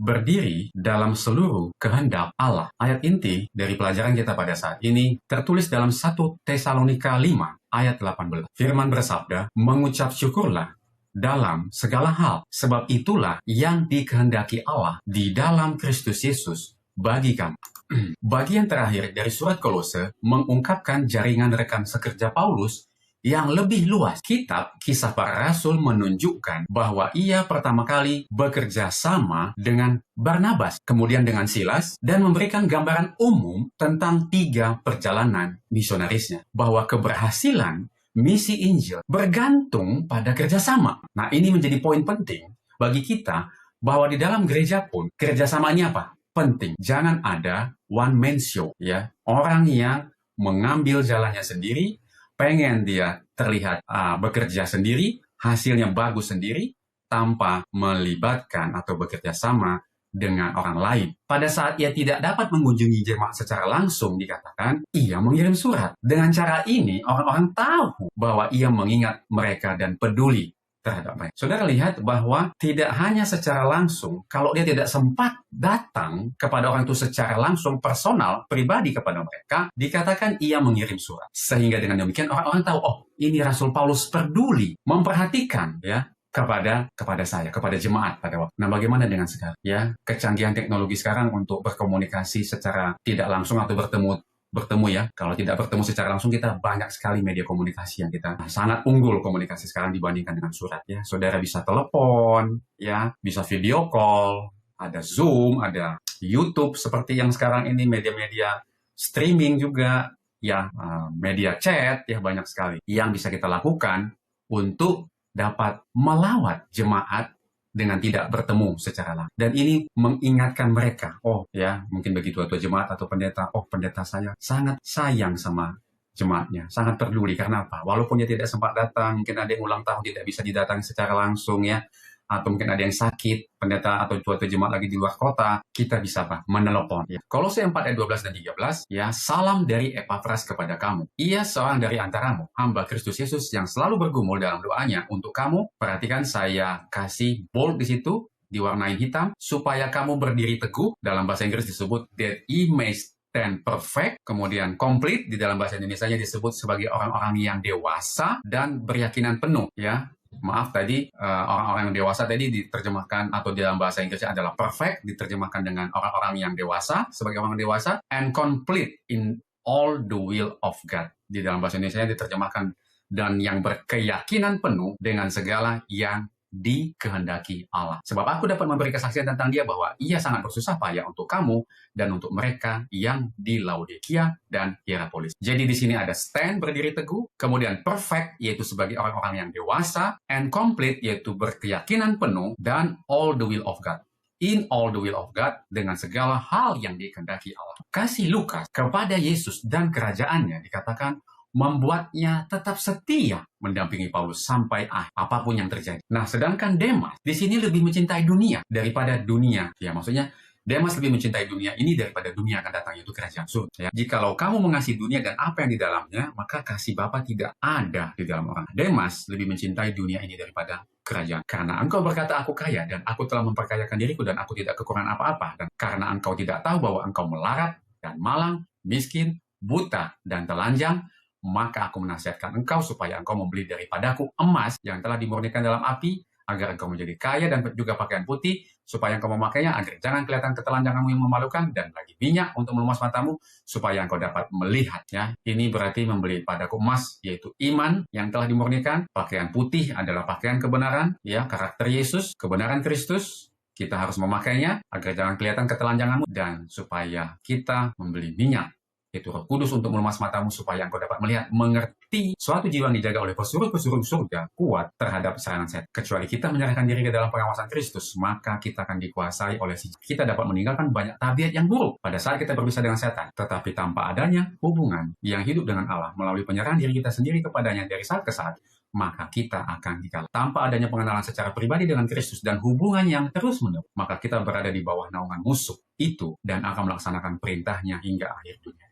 berdiri dalam seluruh kehendak Allah. Ayat inti dari pelajaran kita pada saat ini tertulis dalam 1 Tesalonika 5 ayat 18. Firman bersabda, mengucap syukurlah dalam segala hal, sebab itulah yang dikehendaki Allah di dalam Kristus Yesus bagi kamu. Bagian terakhir dari surat Kolose mengungkapkan jaringan rekan sekerja Paulus yang lebih luas. Kitab Kisah Para Rasul menunjukkan bahwa ia pertama kali bekerja sama dengan Barnabas, kemudian dengan Silas, dan memberikan gambaran umum tentang 3 perjalanan misionarisnya. Bahwa keberhasilan misi Injil bergantung pada kerjasama. Nah, ini menjadi poin penting bagi kita bahwa di dalam gereja pun kerjasama ini apa? Penting. Jangan ada one man show, ya. Orang yang mengambil jalannya sendiri, pengen dia terlihat bekerja sendiri, hasilnya bagus sendiri, tanpa melibatkan atau bekerja sama dengan orang lain. Pada saat ia tidak dapat mengunjungi jemaat secara langsung, dikatakan, ia mengirim surat. Dengan cara ini, orang-orang tahu bahwa ia mengingat mereka dan peduli terhadap mereka. Saudara lihat bahwa tidak hanya secara langsung, kalau dia tidak sempat datang kepada orang itu secara langsung, personal, pribadi kepada mereka, dikatakan ia mengirim surat. Sehingga dengan demikian orang-orang tahu, oh, ini Rasul Paulus peduli, memperhatikan ya kepada saya, kepada jemaat pada waktu. Nah, bagaimana dengan sekarang? Ya, kecanggihan teknologi sekarang untuk berkomunikasi secara tidak langsung atau bertemu ya. Kalau tidak bertemu secara langsung, kita banyak sekali media komunikasi yang kita sangat unggul komunikasi sekarang dibandingkan dengan surat ya. Saudara bisa telepon ya, bisa video call, ada Zoom, ada YouTube seperti yang sekarang ini, media-media streaming juga ya, media chat ya, banyak sekali yang bisa kita lakukan untuk dapat melawat jemaat dengan tidak bertemu secara langsung. Dan ini mengingatkan mereka, oh ya, mungkin bagi tua-tua jemaat atau pendeta, oh, pendeta saya sangat sayang sama jemaatnya, sangat peduli. Karena apa? Walaupun dia tidak sempat datang, mungkin ada yang ulang tahun tidak bisa didatangi secara langsung ya, atau mungkin ada yang sakit, pendeta atau tua-tua jemaat lagi di luar kota, kita bisa apa? Menelepon. Ya. Kolose 4 ayat 12 dan 13, ya, salam dari Epafras kepada kamu. Ia seorang dari antaramu, hamba Kristus Yesus yang selalu bergumul dalam doanya untuk kamu. Perhatikan saya kasih bold di situ, diwarnai hitam, supaya kamu berdiri teguh. Dalam bahasa Inggris disebut that ye may stand perfect, kemudian complete, di dalam bahasa Indonesianya disebut sebagai orang-orang yang dewasa dan berkeyakinan penuh, ya. Maaf tadi, orang-orang yang dewasa tadi diterjemahkan atau dalam bahasa Inggrisnya adalah perfect, diterjemahkan dengan orang-orang yang dewasa, sebagai orang dewasa, and complete in all the will of God. Di dalam bahasa Indonesia diterjemahkan dan yang berkeyakinan penuh dengan segala yang dikehendaki Allah. Sebab aku dapat memberi kesaksian tentang dia bahwa ia sangat bersusah payah untuk kamu dan untuk mereka yang di Laodikia dan Hierapolis. Jadi di sini ada stand, berdiri teguh, kemudian perfect, yaitu sebagai orang-orang yang dewasa, and complete, yaitu berkeyakinan penuh, dan all the will of God. In all the will of God, dengan segala hal yang dikehendaki Allah. Kasih Lukas kepada Yesus dan kerajaannya dikatakan membuatnya tetap setia mendampingi Paulus sampai apapun yang terjadi. Nah, sedangkan Demas di sini lebih mencintai dunia daripada dunia. Ya, maksudnya Demas lebih mencintai dunia ini daripada dunia akan datang, yaitu kerajaan surga. Ya. Jikalau kamu mengasihi dunia dan apa yang di dalamnya, maka kasih Bapa tidak ada di dalam orang. Demas lebih mencintai dunia ini daripada kerajaan. Karena engkau berkata, aku kaya dan aku telah memperkayakan diriku dan aku tidak kekurangan apa-apa. Dan karena engkau tidak tahu bahwa engkau melarat dan malang, miskin, buta, dan telanjang, maka aku menasihatkan engkau supaya engkau membeli daripadaku emas yang telah dimurnikan dalam api, agar engkau menjadi kaya, dan juga pakaian putih, supaya engkau memakainya, agar jangan kelihatan ketelanjanganmu yang memalukan, dan lagi minyak untuk melumas matamu, supaya engkau dapat melihat. Ya, ini berarti membeli padaku emas, yaitu iman yang telah dimurnikan. Pakaian putih adalah pakaian kebenaran, ya, karakter Yesus, kebenaran Kristus. Kita harus memakainya agar jangan kelihatan ketelanjanganmu, dan supaya kita membeli minyak, itu Roh Kudus untuk melumas matamu supaya engkau dapat melihat, mengerti. Suatu jiwa yang dijaga oleh pesuruh-pesuruh surga kuat terhadap serangan setan. Kecuali kita menyerahkan diri ke dalam pengawasan Kristus, maka kita akan dikuasai oleh si. Kita dapat meninggalkan banyak tabiat yang buruk pada saat kita berpisah dengan setan. Tetapi tanpa adanya hubungan yang hidup dengan Allah melalui penyerahan diri kita sendiri kepadanya dari saat ke saat, maka kita akan dikalah. Tanpa adanya pengenalan secara pribadi dengan Kristus dan hubungan yang terus-menerus, maka kita berada di bawah naungan musuh itu dan akan melaksanakan perintahnya hingga akhir dunia.